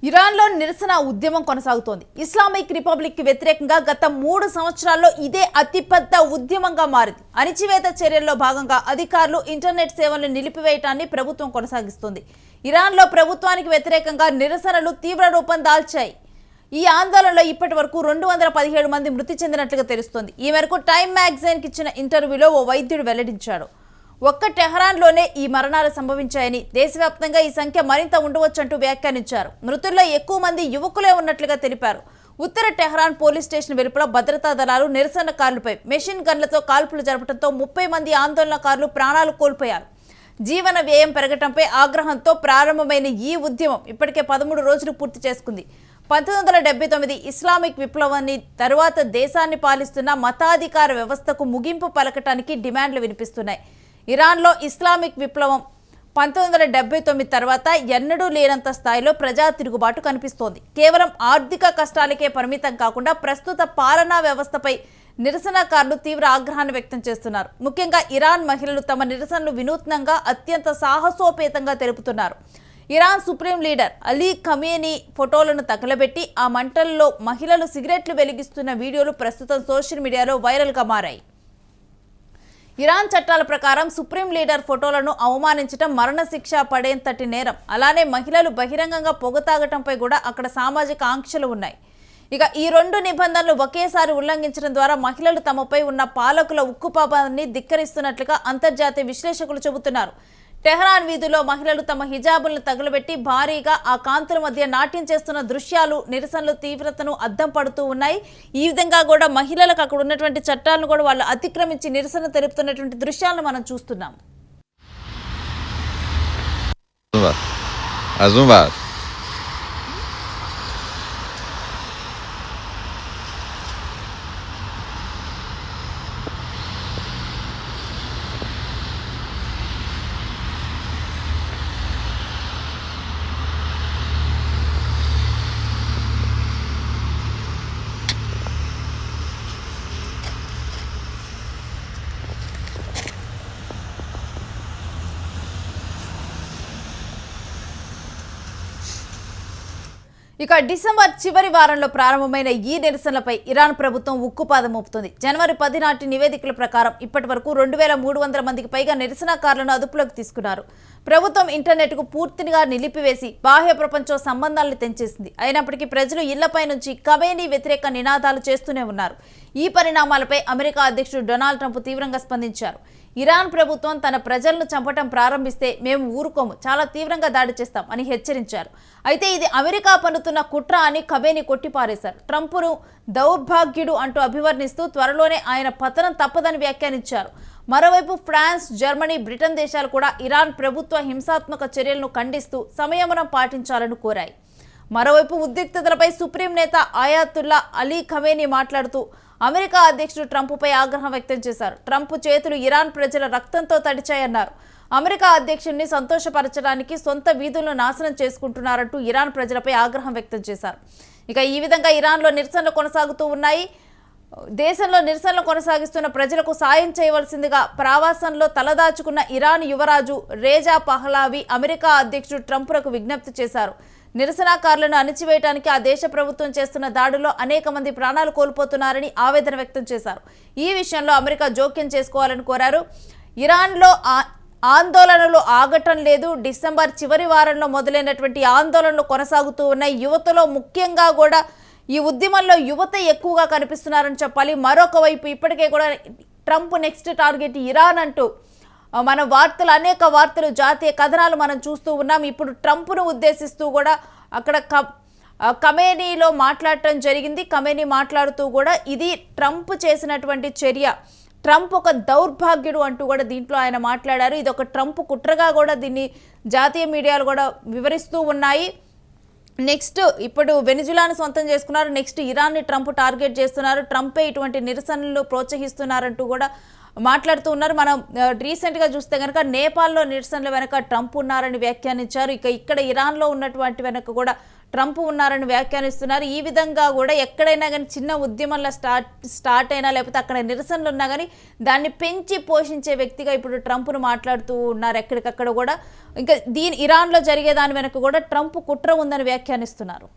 ఇరాన్లో నిరసన ఉద్యమం కొనసాగుతోంది. ఇస్లామిక్ రిపబ్లిక్ కి వ్యతిరేకంగా గత 3 సంవత్సరాల్లో ఇదే అతిపెద్ద ఉద్యమంగా మారింది. అణిచివేత చర్యల్లో భాగంగా అధికారులు ఇంటర్నెట్ సేవలను నిలిపివేయటాన్ని ప్రభుత్వం కొనసాగిస్తోంది. ఇరాన్లో ప్రభుత్వానికి వ్యతిరేకంగా నిరసనలు తీవ్ర రూపం దాల్చాయి. ఈ ఆందోళనలో ఇప్పటి వరకు 217 మంది మృతి చెందినట్లుగా తెలుస్తోంది. ఈ మేరకు టైమ్ మ్యాగజైన్ కి ఇచ్చిన ఇంటర్వ్యూలో ఓ వైద్యుడు వెల్లడించాడు. ఒక్క టెహరాన్లోనే ఈ మరణాలు సంభవించాయని, దేశవ్యాప్తంగా ఈ సంఖ్య మరింత ఉండవచ్చంటూ వ్యాఖ్యానించారు. మృతుల్లో ఎక్కువ మంది యువకులే ఉన్నట్లుగా తెలిపారు. ఉత్తర టెహరాన్ పోలీస్ స్టేషన్ వెలుపల భద్రతా దళాలు నిరసనకారులపై మెషిన్ గన్లతో కాల్పులు జరపడంతో 30 మంది ఆందోళనకారులు ప్రాణాలు కోల్పోయారు. జీవన వ్యయం పెరగటంపై ఆగ్రహంతో ప్రారంభమైన ఈ ఉద్యమం ఇప్పటికే 13 రోజులు పూర్తి చేసుకుంది. 1979 ఇస్లామిక్ విప్లవాన్ని తరువాత దేశాన్ని పాలిస్తున్న మతాధికార వ్యవస్థకు ముగింపు పలకటానికి డిమాండ్లు వినిపిస్తున్నాయి. ఇరాన్లో ఇస్లామిక్ విప్లవం 1979 తర్వాత ఎన్నడూ లేనంత స్థాయిలో ప్రజా తిరుగుబాటు కనిపిస్తోంది. కేవలం ఆర్థిక కష్టాలకే పరిమితం కాకుండా ప్రస్తుత పాలనా వ్యవస్థపై నిరసనకారులు తీవ్ర ఆగ్రహాన్ని వ్యక్తం చేస్తున్నారు. ముఖ్యంగా ఇరాన్ మహిళలు తమ నిరసనలు వినూత్నంగా, అత్యంత సాహసోపేతంగా తెలుపుతున్నారు. Iran supreme leader Ali Khamenei ఫోటోలను తగలబెట్టి ఆ మంటల్లో మహిళలు సిగరెట్లు వెలిగిస్తున్న వీడియోలు ప్రస్తుతం సోషల్ మీడియాలో వైరల్గా మారాయి. ఇరాన్ చట్టాల ప్రకారం సుప్రీం లీడర్ ఫోటోలను అవమానించడం మరణశిక్ష పడేంతటి నేరం. అలానే మహిళలు బహిరంగంగా పొగ తాగటంపై కూడా అక్కడ సామాజిక ఆంక్షలు ఉన్నాయి. ఇక ఈ 2 నిబంధనలు ఒకేసారి ఉల్లంఘించడం ద్వారా మహిళలు తమపై ఉన్న పాలకుల ఉక్కుపాపాన్ని ధిక్కరిస్తున్నట్లుగా అంతర్జాతీయ విశ్లేషకులు చెబుతున్నారు. టెహరాన్ వీధుల్లో మహిళలు తమ హిజాబులను తగులబెట్టి భారీగా ఆ కాంతుల మధ్య నాట్యం చేస్తున్న దృశ్యాలు నిరసనల తీవ్రతను అద్దం పడుతూ ఉన్నాయి. ఈ విధంగా కూడా మహిళలకు అక్కడ ఉన్నటువంటి చట్టాలను కూడా వాళ్ళు అతిక్రమించి నిరసన తెలుపుతున్నటువంటి దృశ్యాలను మనం చూస్తున్నాం. ఇక డిసెంబర్ చివరి వారంలో ప్రారంభమైన ఈ నిరసనలపై ఇరాన్ ప్రభుత్వం ఉక్కుపాదం మోపుతుంది. జనవరి 10 నాటి నివేదికల ప్రకారం ఇప్పటి వరకు 2300 మందికి పైగా నిరసనకారులను అదుపులోకి తీసుకున్నారు. ప్రభుత్వం ఇంటర్నెట్కు పూర్తిగా నిలిపివేసి బాహ్య ప్రపంచం సంబంధాలను తెంచేసింది. అయినప్పటికీ ప్రజలు ఇళ్లపై నుంచి ఖమేనీ వ్యతిరేక నినాదాలు చేస్తూనే ఉన్నారు. ఈ పరిణామాలపై అమెరికా అధ్యక్షుడు డొనాల్డ్ ట్రంప్ తీవ్రంగా స్పందించారు. ఇరాన్ ప్రభుత్వం తన ప్రజలను చంపటం ప్రారంభిస్తే మేము ఊరుకోము, చాలా తీవ్రంగా దాడి చేస్తాం అని హెచ్చరించారు. అయితే ఇది అమెరికా పన్నుతున్న కుట్ర అని ఖమేనీ కొట్టిపారేశారు. ట్రంప్ను దౌర్భాగ్యుడు అంటూ అభివర్ణిస్తూ త్వరలోనే ఆయన పతనం తప్పదని వ్యాఖ్యానించారు. మరోవైపు ఫ్రాన్స్, జర్మనీ, బ్రిటన్ దేశాలు కూడా ఇరాన్ ప్రభుత్వ హింసాత్మక చర్యలను ఖండిస్తూ సంయమనం పాటించాలని కోరాయి. మరోవైపు ఉద్రిక్తతలపై సుప్రీం నేత అయాతుల్లా అలీ ఖమేనీ మాట్లాడుతూ అమెరికా అధ్యక్షుడు ట్రంప్పై ఆగ్రహం వ్యక్తం చేశారు. ట్రంప్ చేతులు ఇరాన్ ప్రజల రక్తంతో తడిచాయన్నారు. అమెరికా అధ్యక్షుడిని సంతోషపరచడానికి సొంత వీధులను నాశనం చేసుకుంటున్నారంటూ ఇరాన్ ప్రజలపై ఆగ్రహం వ్యక్తం చేశారు. ఇక ఈ విధంగా ఇరాన్లో నిరసనలు కొనసాగుతూ ఉన్నాయి. దేశంలో నిరసనలు కొనసాగిస్తున్న ప్రజలకు సాయం చేయవలసిందిగా ప్రవాసంలో తలదాచుకున్న ఇరాన్ యువరాజు రేజా పహ్లావి అమెరికా అధ్యక్షుడు ట్రంప్కు విజ్ఞప్తి చేశారు. నిరసనకారులను అణిచివేయడానికి ఆ దేశ ప్రభుత్వం చేస్తున్న దాడుల్లో అనేక మంది ప్రాణాలు కోల్పోతున్నారని ఆవేదన వ్యక్తం చేశారు. ఈ విషయంలో అమెరికా జోక్యం చేసుకోవాలని కోరారు. ఇరాన్లో ఆందోళనలు ఆగటం లేదు. డిసెంబర్ చివరి వారంలో మొదలైనటువంటి ఆందోళనలు కొనసాగుతూ ఉన్నాయి. యువతలో ముఖ్యంగా కూడా ఈ ఉద్యమంలో యువత ఎక్కువగా కనిపిస్తున్నారని చెప్పాలి. మరొక వైపు ఇప్పటికే కూడా ట్రంప్ నెక్స్ట్ టార్గెట్ ఇరాన్ అంటూ మన అనేక వార్తలు, జాతీయ కథనాలు మనం చూస్తూ ఉన్నాం. ఇప్పుడు ట్రంప్ను ఉద్దేశిస్తూ కూడా అక్కడ ఖమేనీలో మాట్లాడటం జరిగింది. ఖమేనీ మాట్లాడుతూ కూడా ఇది ట్రంప్ చేసినటువంటి చర్య, ట్రంప్ ఒక దౌర్భాగ్యుడు అంటూ కూడా దీంట్లో ఆయన మాట్లాడారు. ఇది ఒక ట్రంప్ కుట్రగా కూడా దీన్ని జాతీయ మీడియాలు కూడా వివరిస్తూ ఉన్నాయి. నెక్స్ట్ ఇప్పుడు వెనిజులాను సొంతం చేసుకున్నారు. నెక్స్ట్ ఇరాన్ని ట్రంప్ టార్గెట్ చేస్తున్నారు. ట్రంపే ఇటువంటి నిరసనలు ప్రోత్సహిస్తున్నారంటూ కూడా మాట్లాడుతూ ఉన్నారు. మనం రీసెంట్గా చూస్తే కనుక నేపాల్లో నిరసనల వెనక ట్రంప్ ఉన్నారని వ్యాఖ్యానించారు. ఇక్కడ ఇరాన్లో ఉన్నటువంటి వెనక కూడా ట్రంప్ ఉన్నారని వ్యాఖ్యానిస్తున్నారు. ఈ విధంగా కూడా ఎక్కడైనా కానీ చిన్న ఉద్యమంలో స్టార్ట్ అయినా లేకపోతే అక్కడ నిరసనలు ఉన్నా కానీ దాన్ని పెంచి పోషించే వ్యక్తిగా ఇప్పుడు ట్రంప్ను మాట్లాడుతూ ఉన్నారు. ఎక్కడికక్కడ కూడా ఇంకా ఇరాన్లో జరిగే దాని వెనక కూడా ట్రంప్ కుట్ర ఉందని వ్యాఖ్యానిస్తున్నారు.